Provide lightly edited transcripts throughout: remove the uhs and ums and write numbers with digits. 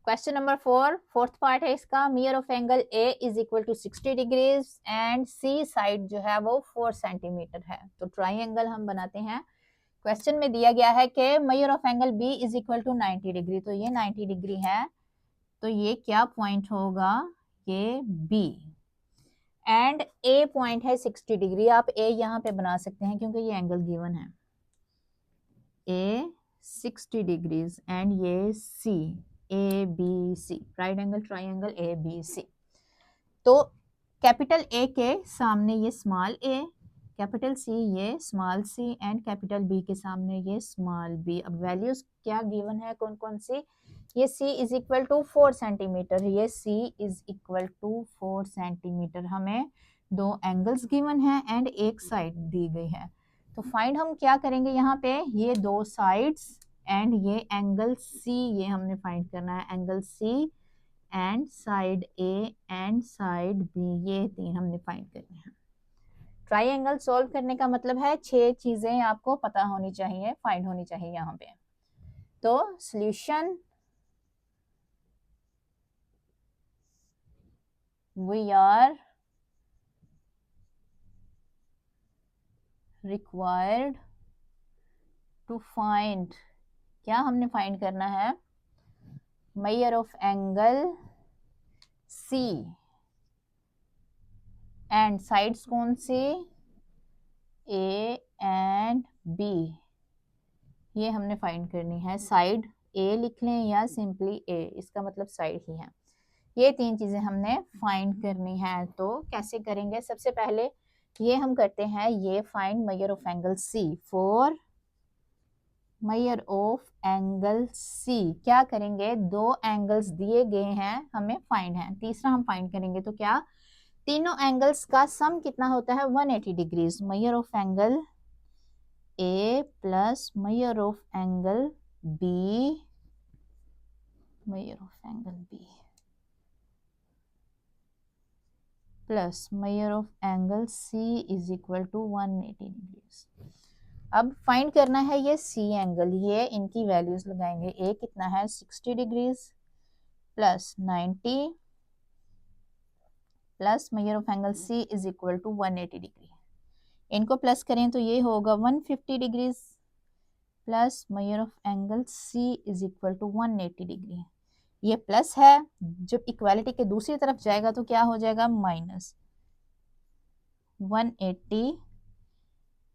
Question number 4, fourth part है इसका। Measure of angle A is equal to 60 degrees and C side जो है वो 4 सेंटीमीटर है। तो ट्राइंगल हम बनाते हैं। क्वेश्चन में दिया गया है कि measure of angle B is equal to 90 degree, तो ये 90 डिग्री है, तो ये क्या पॉइंट होगा, ये बी। एंड ए पॉइंट है 60 डिग्री, आप ए यहाँ पे बना सकते हैं क्योंकि ये एंगल गिवन है, ए 60 डिग्रीज एंड ये C, A B C, right angle triangle A B C. तो कैपिटल ए के सामने ये स्मॉल ए, कैपिटल सी ये small C and capital B के सामने ये स्मॉल बी। अब वैल्यूज क्या गिवन है, कौन कौन सी, ये c is equal to 4 centimetre, ये c is equal to 4 centimetre. हमें दो एंगल्स गिवन है एंड एक साइड दी गई है। तो फाइंड हम क्या करेंगे, यहाँ पे ये दो साइड्स एंड ये एंगल c, ये हमने फाइंड करना है, angle c and side A and side B, ये तीन हमने फाइंड करने हैं। ट्राइंगल सॉल्व करने का मतलब है 6 चीजें आपको पता होनी चाहिए, फाइंड होनी चाहिए यहाँ पे। तो solution, we are required to find, क्या हमने फाइंड करना है, measure of angle C and sides कौन सी, ए एंड बी, ये हमने फाइंड करनी है। साइड ए लिख लें या सिंपली ए, इसका मतलब साइड ही है। ये तीन चीजें हमने फाइंड करनी है। तो कैसे करेंगे, सबसे पहले ये हम करते हैं, ये find measure of angle C, for measure of angle C क्या करेंगे, दो एंगल्स दिए गए हैं हमें फाइंड है, तीसरा हम फाइंड करेंगे। तो क्या, तीनों एंगल्स का सम कितना होता है, 180 degrees. Measure of angle A plus measure of angle B, measure of angle B plus measure of angle C is equal to 180 degrees. अब फाइंड करना है ये सी एंगल, ये इनकी वैल्यूज लगाएंगे। ए कितना है 60 degrees plus 90 plus measure of angle C is equal to 180 degree, इनको प्लस करें तो ये होगा 150 degrees plus measure of angle C is equal to 180 degree. ये प्लस है, जब इक्वालिटी के दूसरी तरफ जाएगा तो क्या हो जाएगा, माइनस 180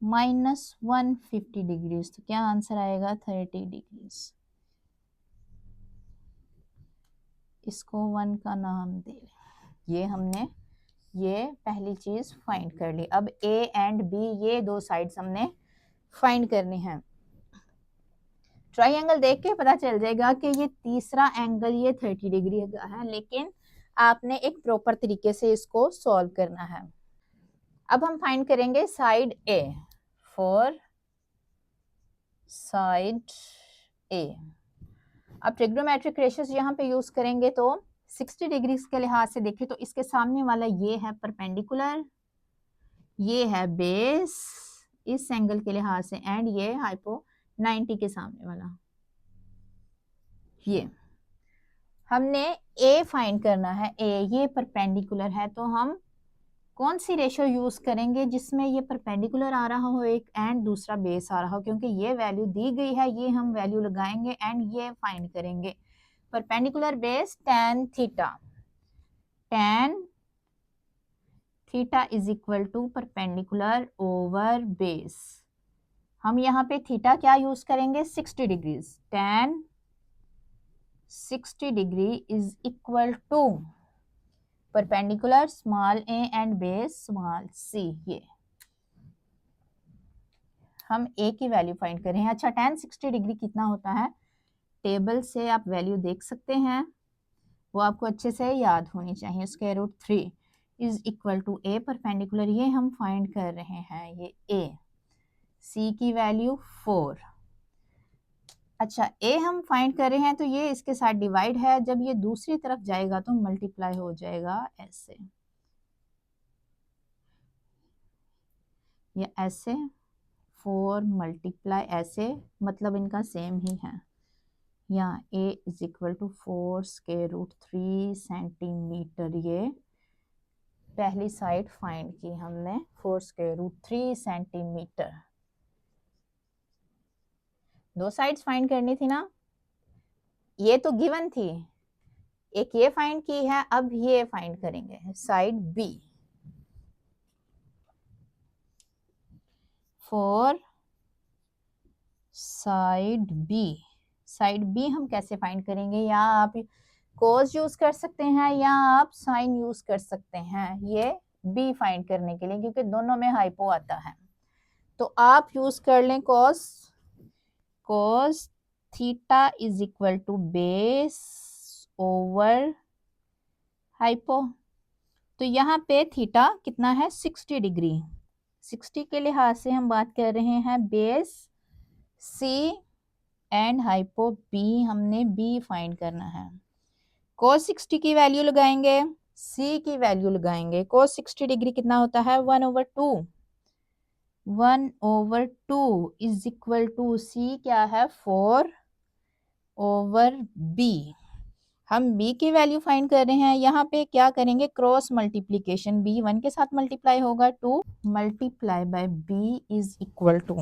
माइनस 150 डिग्रीज, तो क्या आंसर आएगा 30 डिग्रीज। इसको 1 का नाम दे, ये हमने ये पहली चीज फाइंड कर ली। अब ए एंड बी, ये दो साइड्स हमने फाइंड करने हैं। ट्राइंगल देख के पता चल जाएगा कि ये तीसरा एंगल ये 30 डिग्री का है, लेकिन आपने एक प्रॉपर तरीके से इसको सॉल्व करना है। अब हम फाइंड करेंगे साइड ए, फॉर साइड ए। अब ट्रिग्नोमेट्रिक रेशियोज यहाँ पे यूज करेंगे तो 60 डिग्री के लिहाज से देखें तो इसके सामने वाला ये है परपेंडिकुलर, ये है बेस इस एंगल के लिहाज से, एंड ये हाइपो 90 के सामने वाला। ये हमने ए फाइंड करना है, ए ये परपेंडिकुलर है, तो हम कौन सी रेशियो यूज करेंगे जिसमें ये परपेंडिकुलर आ रहा हो एक एंड दूसरा बेस आ रहा हो, क्योंकि ये वैल्यू दी गई है, ये हम वैल्यू लगाएंगे एंड ये फाइंड करेंगे। Perpendicular base tan theta, tan theta is equal to perpendicular over base. हम यहाँ पे थीटा क्या यूज करेंगे, 60 degrees, tan 60 degree is equal to perpendicular small A and base small C. ये हम ए की वैल्यू फाइंड कर रहे हैं। अच्छा, tan 60 डिग्री कितना होता है, टेबल से आप वैल्यू देख सकते हैं, वो आपको अच्छे से याद होनी चाहिए। √3 is equal to A perpendicular, ये हम फाइंड कर रहे हैं, ये ए, सी की वैल्यू 4। अच्छा, ए हम फाइंड कर रहे हैं तो ये इसके साथ डिवाइड है, जब ये दूसरी तरफ जाएगा तो मल्टीप्लाई हो जाएगा ऐसे, या ऐसे 4 मल्टीप्लाई ऐसे, मतलब इनका सेम ही है, या a is equal to 4√3 centimetre. ये पहली साइड फाइंड की हमने 4√3 सेंटीमीटर। दो साइड्स फाइंड करनी थी ना, ये तो गिवन थी, एक ये फाइंड की है, अब ये फाइंड करेंगे side B. For side B हम कैसे फाइंड करेंगे? या आप कोस यूज कर सकते हैं या आप साइन यूज कर सकते हैं ये बी फाइंड करने के लिए, क्योंकि दोनों में हाइपो आता है। तो आप यूज कर लें cos theta is equal to base over hypo. तो यहाँ पे थीटा कितना है? 60 डिग्री। 60 के लिहाज से हम बात कर रहे हैं base C and hypo B, हमने बी फाइंड करना है। cos 60 की वैल्यू लगाएंगे, सी की वैल्यू लगाएंगे। cos 60 डिग्री कितना होता है? 1/2। 1/2 इज इक्वल टू सी क्या है? 4/b। हम b की वैल्यू फाइंड कर रहे हैं। यहाँ पे क्या करेंगे? क्रॉस मल्टीप्लीकेशन, b 1 के साथ मल्टीप्लाई होगा, 2 multiply by b is equal to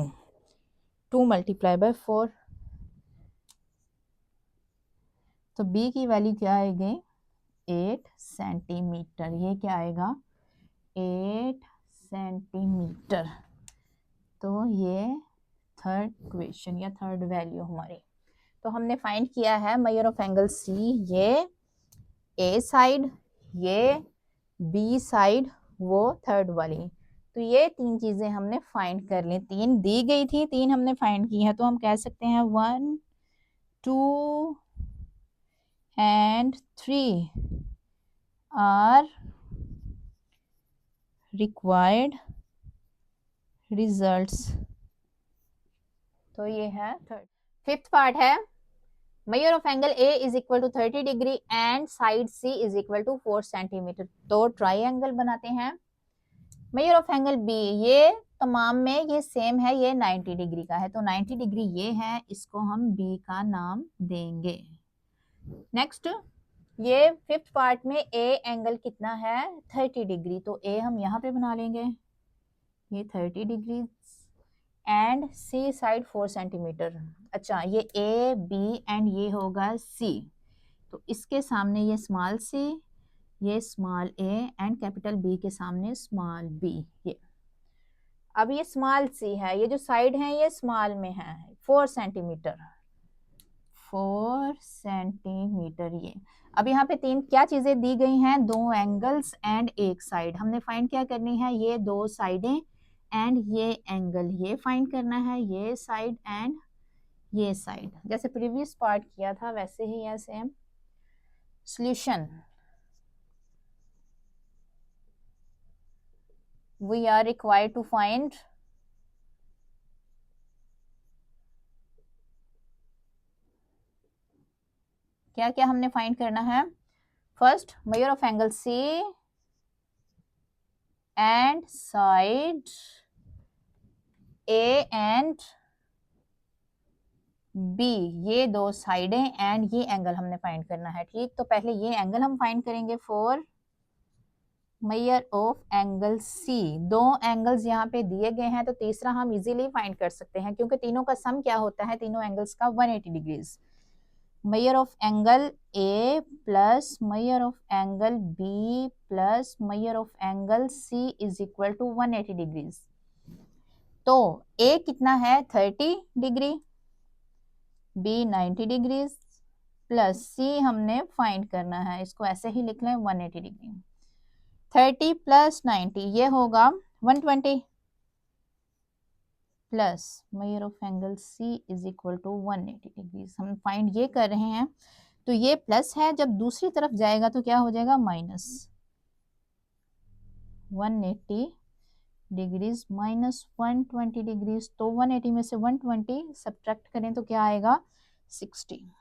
2 multiply by 4। तो b की वैल्यू क्या आएगी? 8 सेंटीमीटर। ये क्या आएगा? 8 सेंटीमीटर। तो ये थर्ड क्वेश्चन या थर्ड वैल्यू हमारी। तो हमने फाइंड किया है मेजर ऑफ एंगल सी, ये ए साइड, ये बी साइड, वो थर्ड वाली। तो ये तीन चीजें हमने फाइंड कर ली। तीन दी गई थी, तीन हमने फाइंड की है। तो हम कह सकते हैं 1, 2 and 3 are required results। तो ये है थर्ड। फिफ्थ पार्ट है measure of angle A is equal to 30 degree and side C is equal to 4 centimetre. तो ट्राइंगल बनाते हैं। मेजर ऑफ एंगल बी, ये तमाम में ये सेम है, ये 90 डिग्री का है। तो 90 डिग्री ये है, इसको हम बी का नाम देंगे। नेक्स्ट, ये फिफ्थ पार्ट में ए एंगल कितना है? 30 डिग्री। तो ए हम यहाँ पे बना लेंगे, ये 30 degree and C side 4 centimetre. अच्छा, ये ए बी एंड ये होगा सी। तो इसके सामने ये स्मॉल सी, ये small A and capital B के सामने स्मॉल बी। ये अब ये स्मॉल सी है, ये जो साइड है ये स्मॉल में है, 4 सेंटीमीटर। 4 सेंटीमीटर ये। अब यहाँ पे तीन क्या चीजें दी गई हैं? 2 एंगल्स एंड एक साइड। हमने फाइंड क्या करनी है? ये 2 साइडें एंड ये एंगल, ये फाइंड करना है, ये साइड एंड ये साइड। जैसे प्रीवियस पार्ट किया था वैसे ही है same. Solution, we are required to find क्या क्या हमने फाइंड करना है? First, measure of angle C and side A and B, ये 2 साइडें एंड ये एंगल हमने फाइंड करना है। ठीक, तो पहले ये एंगल हम फाइंड करेंगे for measure of angle C. 2 angles यहाँ पे दिए गए हैं, तो तीसरा हम इजीली फाइंड कर सकते हैं, क्योंकि तीनों का सम क्या होता है? तीनों एंगल्स का 180 degrees. Measure of angle A plus measure of angle B plus measure of angle C is equal to 180 degrees. तो ए कितना है? 30 degree, B 90 degrees plus C हमने फाइंड करना है, इसको ऐसे ही लिख लें 180 डिग्री। 30 प्लस 90 ये होगा 120 plus measure of angle C is equal to 180 degrees. हम फाइंड ये कर रहे हैं, तो ये प्लस है, जब दूसरी तरफ जाएगा तो क्या हो जाएगा? माइनस। 180 degrees minus 120 degrees. तो 180 में से 120 सब्ट्रैक्ट करें तो क्या आएगा? 60।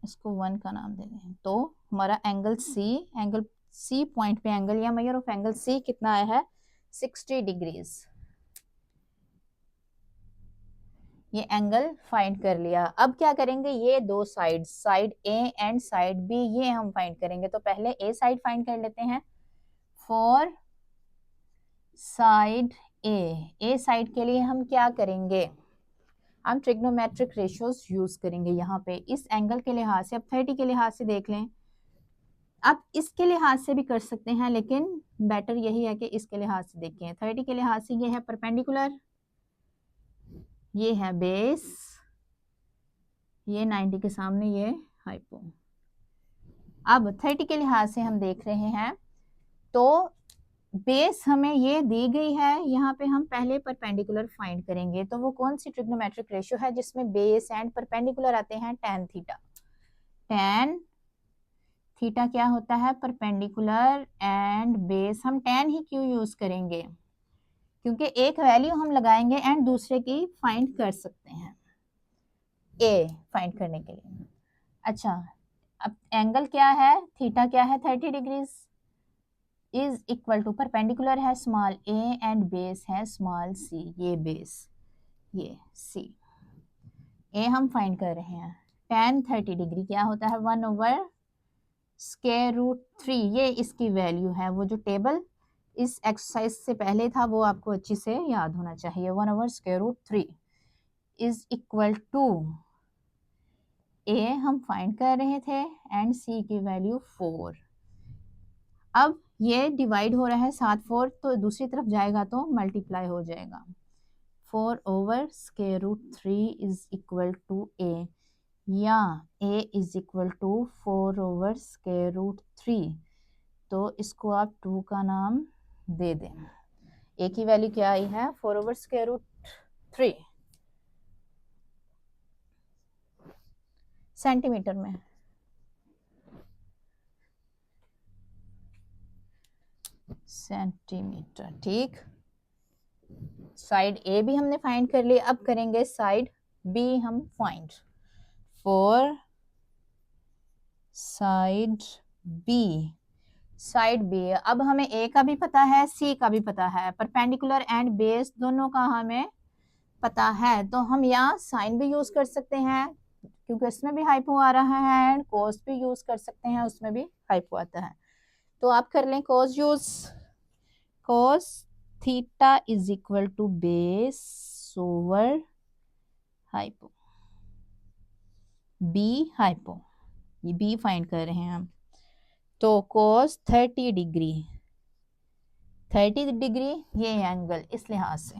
इसको 1 का नाम दे दें। तो हमारा एंगल सी पॉइंट पे एंगल या मेजर ऑफ एंगल सी कितना आया है? 60 डिग्रीज। ये एंगल फाइंड कर लिया। अब क्या करेंगे, ये दो side, side A and side B, ये हम फाइंड करेंगे। तो पहले ए साइड फाइंड कर लेते हैं। फॉर साइड ए साइड के लिए हम क्या करेंगे, हम ट्रिग्नोमेट्रिक रेशियोज यूज करेंगे यहाँ पे इस एंगल के लिहाज से। अब 30 के लिहाज से देख लें, आप इसके लिहाज से भी कर सकते हैं, लेकिन बेटर यही है कि इसके लिहाज से देखें। 30 के लिहाज से ये है परपेंडिकुलर, ये है बेस, ये 90 के सामने ये हाइपो। अब 30 के लिहाज से हम देख रहे हैं, तो बेस हमें ये दी गई है, यहाँ पे हम पहले परपेंडिकुलर फाइंड करेंगे। तो वो कौन सी ट्रिग्नोमेट्रिक रेशियो है जिसमें बेस एंड परपेंडिकुलर आते हैं, tan थीटा। tan थीटा क्या होता है, परपेंडिकुलर एंड बेस। हम tan ही क्यों यूज करेंगे, क्योंकि एक वैल्यू हम लगाएंगे एंड दूसरे की फाइंड कर सकते हैं, ए फाइंड करने के लिए। अच्छा, अब एंगल क्या है, थीटा क्या है, 30 degrees, is equal to perpendicular है स्मॉल ए एंड बेस है स्मॉल सी। ये बेस, ये सी, ए हम फाइंड कर रहे हैं। tan 30 डिग्री क्या होता है, 1/√3। ये इसकी वैल्यू है, वो जो टेबल इस एक्सरसाइज से पहले था वो आपको अच्छी से याद होना चाहिए। 1/√3 इज इक्वल टू, ए हम फाइंड कर रहे थे एंड सी की वैल्यू 4। अब ये डिवाइड हो रहा है 7 4, तो दूसरी तरफ जाएगा तो मल्टीप्लाई हो जाएगा। 4/√3 इज इक्वल टू ए, या a इज इक्वल टू 4/√3। तो इसको आप 2 का नाम दे दें। a की वैल्यू क्या आई है, 4/√3 सेंटीमीटर में। सेंटीमीटर, ठीक। साइड ए भी हमने फाइंड कर ली, अब करेंगे साइड बी हम find. For side B, side B, अब हमें ए का भी पता है, सी का भी पता है, परपेंडिकुलर एंड बेस दोनों का हमें पता है। तो हम यहाँ साइन भी यूज कर सकते हैं, क्योंकि इसमें भी हाइपो आ रहा है, एंड कोस भी यूज कर सकते हैं, उसमें भी हाइपो आता है। तो आप कर लें cos use. Cos theta is equal to base over hypo, B hypo, ये बी फाइंड कर रहे हैं हम। तो कोस 30 डिग्री, 30 डिग्री ये एंगल, इस लिहाज से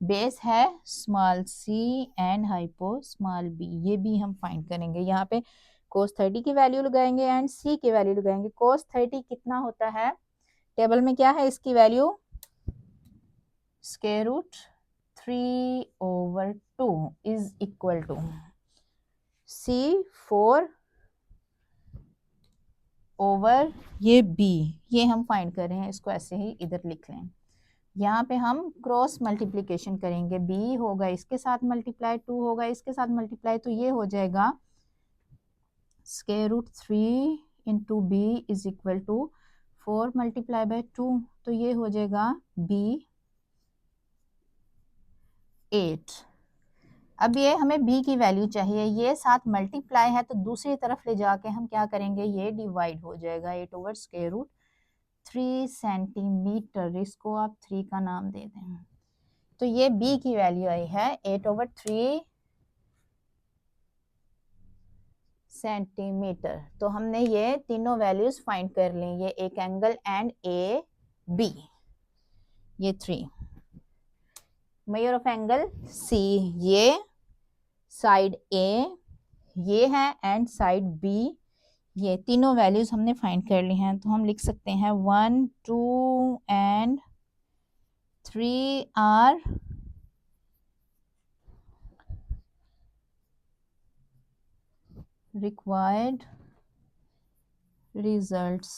बेस है small C and hypo small B, ये भी हम फाइंड करेंगे। यहाँ पे कोस 30 की वैल्यू लगाएंगे एंड सी की वैल्यू लगाएंगे। कोस 30 कितना होता है, टेबल में क्या है इसकी value, √3/2 is equal to C 4 over ये बी, ये हम फाइंड कर रहे हैं, इसको ऐसे ही इधर लिख लें। यहाँ पे हम क्रॉस मल्टीप्लिकेशन करेंगे, बी होगा इसके साथ मल्टीप्लाई, 2 होगा इसके साथ मल्टीप्लाई, तो ये हो जाएगा √3 into B is equal to 4 multiply by 2, तो ये हो जाएगा बी 8। अब ये हमें b की वैल्यू चाहिए, ये साथ मल्टीप्लाई है तो दूसरी तरफ ले जाके हम क्या करेंगे, ये डिवाइड हो जाएगा। 8/√3 सेंटीमीटर, इसको आप 3 का नाम दे दें। तो ये b की वैल्यू आई है 8/3 सेंटीमीटर। तो हमने ये तीनों वैल्यूज फाइंड कर ली, ये एक एंगल एंड ए बी, ये 3। मेजर ऑफ एंगल सी, ये साइड ए ये है एंड साइड बी, ये तीनों वैल्यूज हमने फाइंड कर ली हैं। तो हम लिख सकते हैं 1 2 and 3 are required results।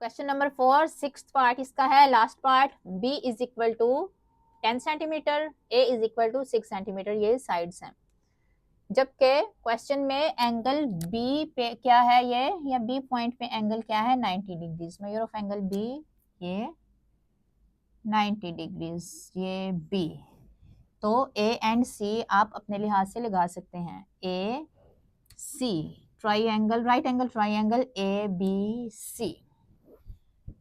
Question number 4, 6th part इसका है, last part. b is equal to 10 centimetre, a is equal to 6 centimetre, ये साइड्स हैं। जबकि क्वेश्चन में एंगल b पे क्या है, ये या b पॉइंट पे एंगल क्या है, 90 degrees. Measure of angle b, ये 90 डिग्रीज, ये बी। तो ए एंड सी आप अपने लिहाज से लगा सकते हैं। A C triangle, right angle triangle A B C.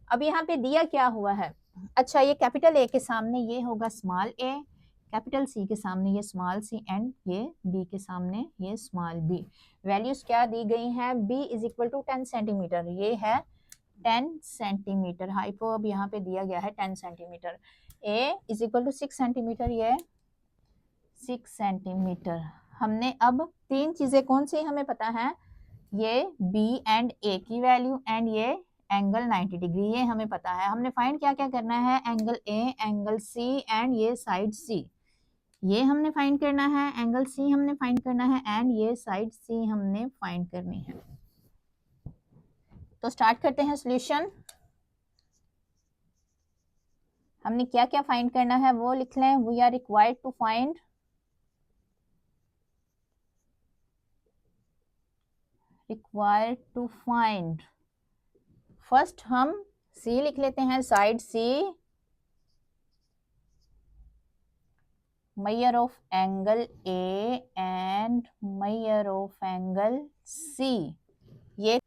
अब यहाँ पे दिया क्या हुआ है, अच्छा ये कैपिटल ए के सामने ये होगा स्मॉल ए, कैपिटल सी के सामने ये स्मॉल सी, एंड ये बी के सामने ये स्मॉल बी। वैल्यूज क्या दी गई हैं, B is equal to 10 centimetre, ये है 10 सेंटीमीटर। हाइपो अब यहाँ पे दिया गया है 10 centimetre. A is equal to 6 centimetre, ये 6 सेंटीमीटर। हमने अब तीन चीजें कौन सी हमें पता है, ये बी एंड ए की वैल्यू एंड ये एंगल 90 डिग्री, ये हमें पता है। हमने फाइंड क्या क्या करना है, angle A, angle C and ये साइड सी, ये हमने फाइंड करना है। एंगल सी हमने फाइंड करना है एंड ये साइड सी हमने फाइंड करनी है। तो स्टार्ट करते हैं सॉल्यूशन। हमने क्या क्या फाइंड करना है वो लिख लें। We are required to find first हम सी लिख लेते हैं, side C, measure of angle A and measure of angle C। ये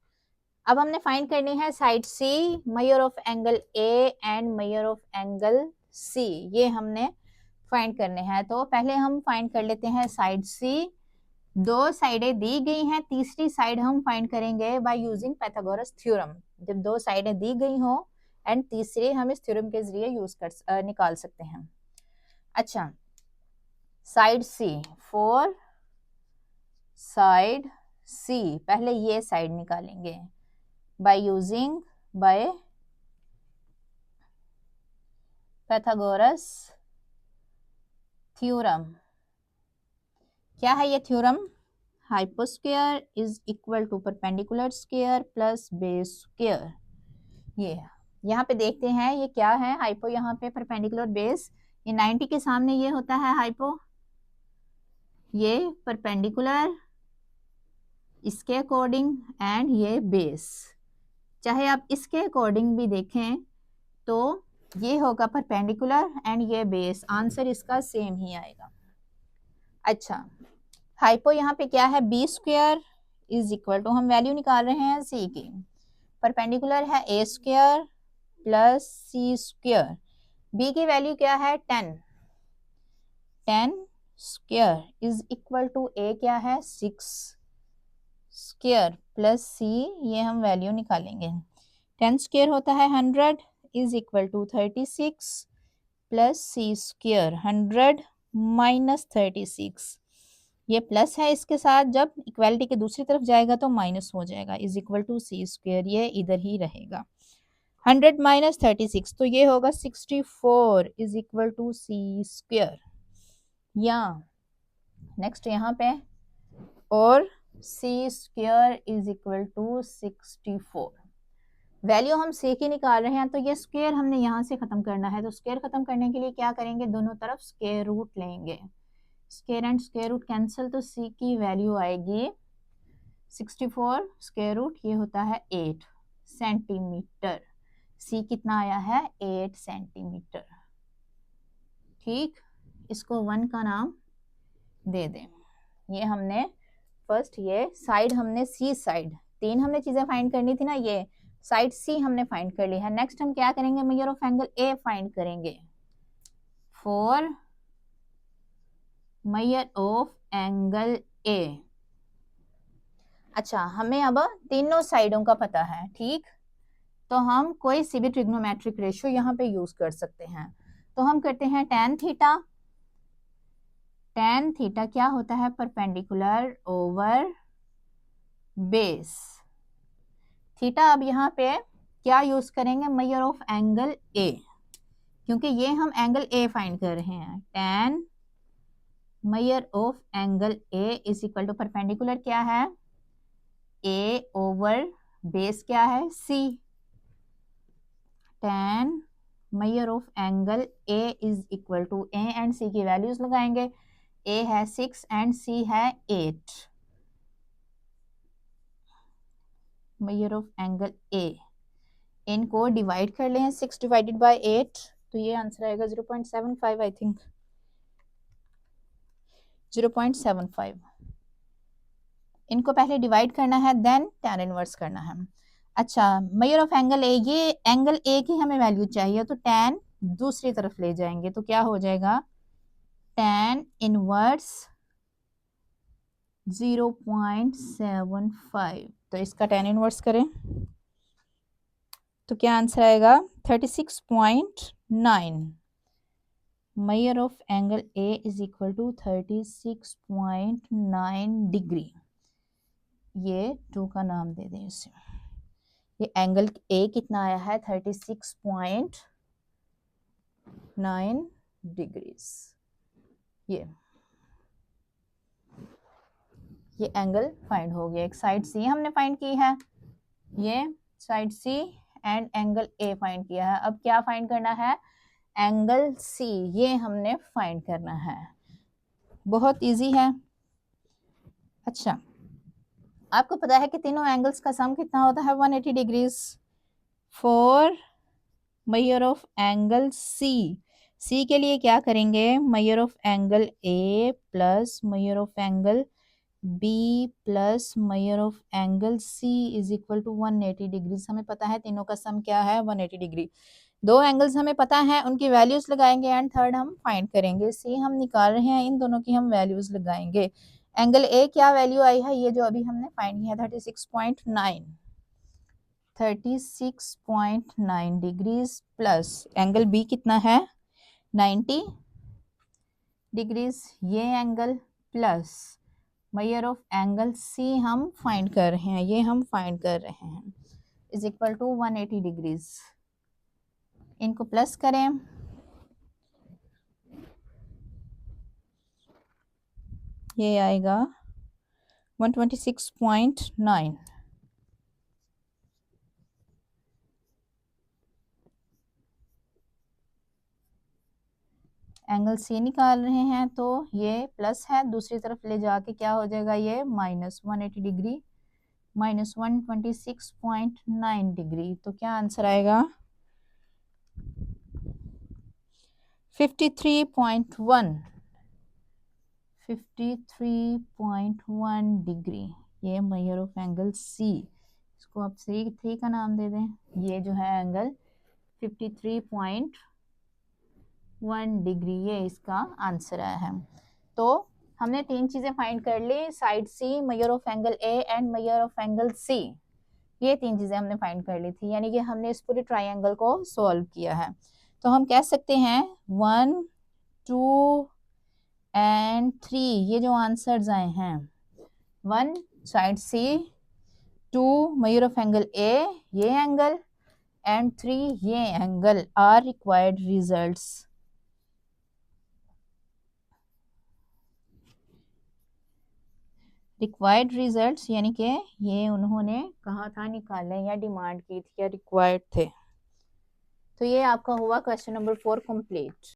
अब हमने फाइंड करनी है side C, measure of angle A and measure of angle C, ये हमने फाइंड करने हैं। तो पहले हम फाइंड कर लेते हैं साइड C। दो साइडें दी गई हैं, तीसरी साइड हम फाइंड करेंगे बाय यूजिंग पाइथागोरस थ्योरम। जब दो साइडें दी गई हो एंड तीसरी हम इस थ्योरम के जरिए निकाल सकते हैं। अच्छा, साइड सी, फोर साइड सी, पहले ये साइड निकालेंगे बाय यूजिंग पाइथागोरस थ्योरम। क्या है ये theorem, hypo square is equal to perpendicular square plus base square. ये यहाँ पे देखते हैं ये क्या है, हाइपो यहाँ पे परपेंडिकुलर बेस, ये 90 के सामने ये होता है हाइपो, ये परपेंडिकुलर इसके अकॉर्डिंग एंड ये बेस। चाहे आप इसके अकॉर्डिंग भी देखें तो ये होगा परपेंडिकुलर एंड ये बेस, आंसर इसका सेम ही आएगा। अच्छा, हाइपो यहाँ पे क्या है, B square is equal to, हम वैल्यू निकाल रहे हैं सी की, परपेंडिकुलर है A square plus C square, B की वैल्यू क्या है 10, 10 square is equal to A क्या है 6 स्क्वायर प्लस सी, ये हम वैल्यू निकालेंगे। 10 स्क्वायर होता है 100 is equal to 36 plus C square, 100 minus 36, ये प्लस है इसके साथ, जब इक्वालिटी के दूसरी तरफ जाएगा तो माइनस हो जाएगा, is equal to C square, ये इधर ही रहेगा। 100 माइनस 36 तो ये होगा 64 is equal to C square. या नेक्स्ट यहाँ पे, और C square is equal to 64, value हम सी की निकाल रहे हैं तो ये स्क्वायर हमने यहाँ से खत्म करना है। तो स्क्वायर खत्म करने के लिए क्या करेंगे, दोनों तरफ स्क्वायर रूट लेंगे, square and square root cancel, तो सी की वैल्यू आएगी 64 स्क्वायर रूट, ये होता है 8 सेंटीमीटर। सी कितना आया है 8 सेंटीमीटर। ठीक, इसको 1 का नाम दे दें। ये हमने फर्स्ट ये साइड हमने सी साइड, तीन हमने चीजें फाइंड करनी थी ना, ये साइड सी हमने फाइंड कर ली है। नेक्स्ट हम क्या करेंगे, measure of angle A find करेंगे। For measure of angle A, अच्छा हमें अब तीनों साइडों का पता है, ठीक, तो हम कोई सी भी ट्रिग्नोमेट्रिक रेशियो यहाँ पे यूज कर सकते हैं। तो हम करते हैं tan थीटा, tan थीटा क्या होता है, परपेंडिकुलर ओवर बेस थीटा। अब यहाँ पे क्या यूज करेंगे, मेजर ऑफ एंगल ए, क्योंकि ये हम एंगल ए फाइंड कर रहे हैं। tan measure of angle A is equal to perpendicular क्या है ए ओवर बेस क्या है C, tan measure of angle A is equal to A and C की वैल्यूज लगाएंगे, ए है 6 एंड सी है 8, मेजर ऑफ एंगल ए, इनको डिवाइड कर लें, 6 डिवाइडेड बाय 8 तो ये आंसर आएगा 0.75 आई थिंक 0.75। इनको पहले डिवाइड करना है देन tan इनवर्स करना है। अच्छा, मेजर ऑफ एंगल ए, ये एंगल ए की हमें वैल्यू चाहिए तो tan दूसरी तरफ ले जाएंगे तो क्या हो जाएगा tan इनवर्स 0.75। तो इसका tan इनवर्स करें तो क्या आंसर आएगा 36.9। Measure of angle A is equal to 36.9 degree. ये 2 का नाम दे दें इसे। ये एंगल ए कितना आया है 36.9 डिग्रीज। ये एंगल फाइंड हो गया। एक साइड सी हमने फाइंड की है, ये side C and angle A find किया है। अब क्या फाइंड करना है एंगल सी, ये हमने फाइंड करना है। बहुत इजी है। अच्छा, आपको पता है कि तीनों एंगल्स का सम कितना होता है 180 degrees. For measure of angle C, C के लिए क्या करेंगे measure of angle A plus measure of angle B plus measure of angle C is equal to 180 degrees. हमें पता है तीनों का सम क्या है 180 डिग्री। दो एंगल्स हमें पता है, उनकी वैल्यूज लगाएंगे एंड थर्ड हम फाइंड करेंगे। सी हम निकाल रहे हैं, इन दोनों की हम वैल्यूज लगाएंगे। एंगल ए क्या वैल्यू आई है, ये जो अभी हमने फाइंड किया 36.9 डिग्रीज प्लस एंगल बी कितना है 90 डिग्रीज, ये angle plus measure of angle C हम फाइंड कर रहे हैं, ये हम फाइंड कर रहे हैं इज इक्वल टू 180 डिग्रीज। इनको प्लस करें ये आएगा 126.9। एंगल सी निकाल रहे हैं तो ये प्लस है, दूसरी तरफ ले जाके क्या हो जाएगा ये माइनस 180 डिग्री माइनस 126.9 डिग्री। तो क्या आंसर आएगा 53.1 डिग्री। ये मेजर ऑफ एंगल सी, इसको आप 3 का नाम दे दें। ये जो है एंगल 53.1 डिग्री, ये इसका आंसर आया है। तो हमने 3 चीजें फाइंड कर ली, side C, measure of angle A and measure of angle C. ये 3 चीजें हमने फाइंड कर ली थी, यानी कि हमने इस पूरे ट्राइंगल को सॉल्व किया है। तो हम कह सकते हैं 1, 2 एंड 3 ये जो आंसर्स आए हैं 1 side C, 2 measure of angle A ये एंगल एंड 3 ये angle are required results. Required results यानी कि ये उन्होंने कहा था निकालने या डिमांड की थी या रिक्वायर्ड थे। तो ये आपका हुआ क्वेश्चन नंबर 4 कंप्लीट।